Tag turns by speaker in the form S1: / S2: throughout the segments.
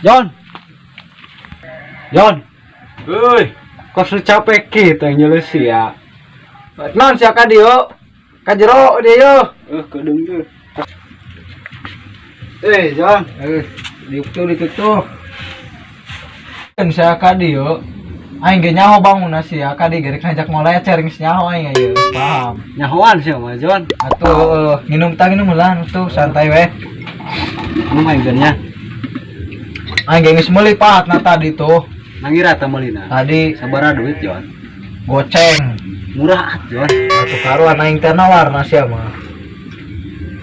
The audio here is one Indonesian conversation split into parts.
S1: Jon. Jon. Euy, kok capek kita nyeleusi ya. Non sia ka dieu. Ka jero dia yo. Kedeng teh. Jon. Ditutup. Kan sia ka dieu. Aing ge nyaho bangun nasi ya ka di gerek ngajak ngolecer geus nyaho aing aya. Paham. Nyahoan sia mah Jon. Atuh nginum lah tuh santai we. Nu main nya. Aing ge geus meuli pahatna tadi tuh. Nangira teh meulina. Tadi sabaraha duit Jon? Goceng. Murah Jon. Atuh karuan aing teh nawarna sia mah.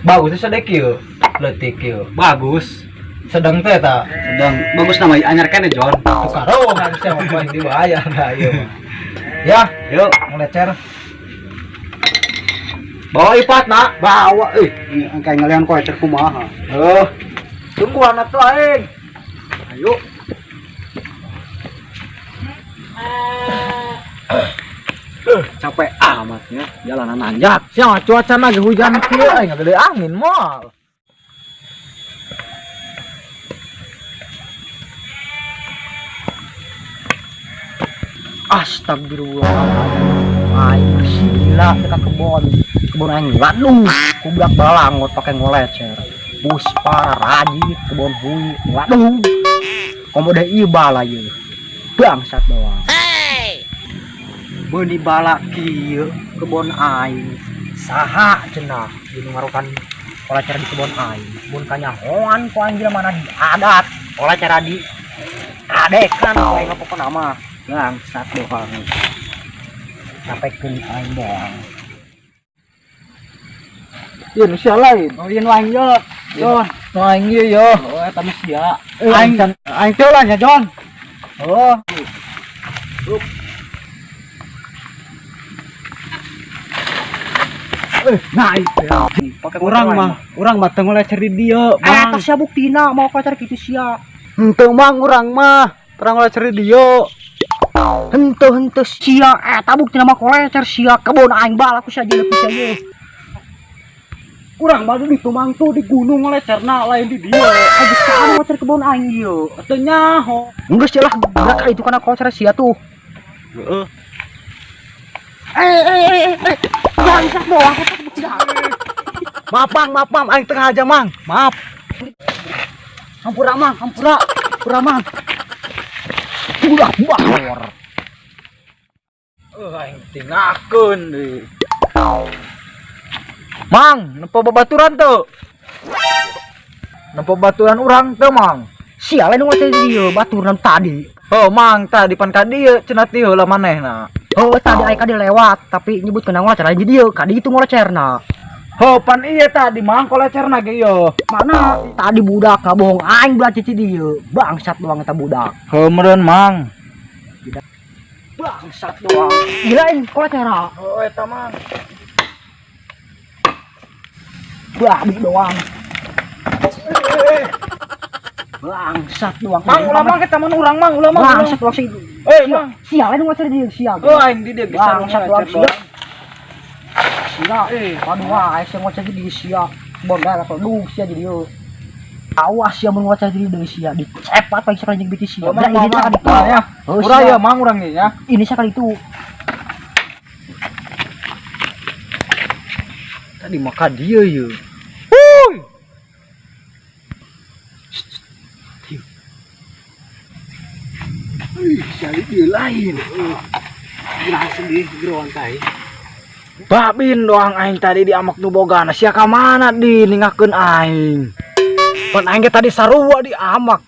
S1: Bagus sedek ieu. Leutik ieu. Bagus. Sedang teh ta? Sedang. Bagus nama anyar kene Jon. Atuh karuan sia mah poin dibayar da ieu mah. Ya, yuk ngelecer. Bawa ipatna, bawa kayak ngalian kolecer kumaha. Tungguan atuh aing. Ayo. Capek amatnya jalanan nanjak. Sia cuaca lagi hujan kieu aing gede angin moal. Astagfirullah. Aing gila kita kebon aing waduh kublak balangot pakai ngolecer. Puspa rajit kebon hui waduh komoda ieu bala ieu bangsat doang. Beuni bala kieu kebon aing saha cenah dinu ngarukan ngolecer di kebon aing mun kanyahoan ku anjeun mana di adat ngolecer di adekan aing apa nama bangsat doang sampaikeun aing doang. Ieu nu sia lain. Oh ieu nu aing yo. Jon, nu aing ieu yo. Oh eta mah sia. Aing teh lah nya Jon. Oh. Naik ya. Pakai urang mah teu ngolecer di dieu, Mang. Eta sia buktina mau ngolecer kitu sia. Henteu Mang urang mah terang ngolecer di dieu. Henteu sia eta buktina mah ngolecer sia kebon aing bala ku sia jeung ku sia. Urang mah di tumang tuh di gunung ngolecerna lain di dieu. Aya saan ngolecer kebon aing ieu. Teu nyaho. Geus lah gerak itu kana ngolecer sia tuh. Heeh. Bangsat doang kita budak. Maaf Mang, aing tengah aja Mang. Maaf. Hampura Mang. Udah bawor. Aing tinggalkeun deui. Mang, nempo babaturan tuh. Nempo baturan urang tuh Mang. Sia lain ngolecer di dieu baturan tadi. Oh Mang, tadi pan ka dieu cenah ti heula manehna. Oh tadi aing ka lewat tapi nyebut kena ngolecer di dieu ka dieu ngolecerna. Oh pan ieu tadi Mang ngolecerna ge ieu. Mana tadi budak ka bohong aing belah cici dieu. Bangsat doang eta budak. Heuh meureun Mang. Bangsat doang. Gila ini ngolecerna. Oh eta Mang. Babi doang. Bangsat doang. Mang ulah Mang kita mun urang Mang ulah Mang. Bangsat doang sih. Mang, sia lain ngolecer di dieu sia. Oh aing di dieu bisa ngolecer doang. Sia aduh aing sia ngolecer di dieu sia. Boga atuh duh sia di dieu. Awas sia mun ngolecer di dieu sia dicepat paling sakali jeung biti sia. Da ini tadi ya. Urang ya Mang urang ge ya. Ini sakali itu. Tadi maka dia ya. Wuih. Cari dia lain. Langsung di geroan tai. Babin doang aing tadi di amak nu bogana. Sia ka mana di ningakeun aing. Pan aing tadi sarua di amak.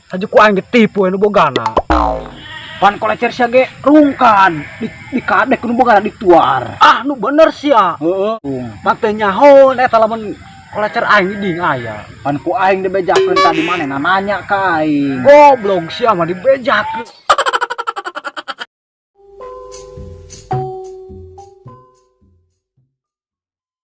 S1: Saja ku aing ditipu nu bogana. Pan kolecer sia ge rungkan di kadek nu bogana dituar. Ah nu bener sia. Heeh. Mate nyaho eta lamun kolecer aing di ding aya. Pan ku aing dibejakeun tadi manehna nanya ka aing. Goblok sia mah dibejakeun.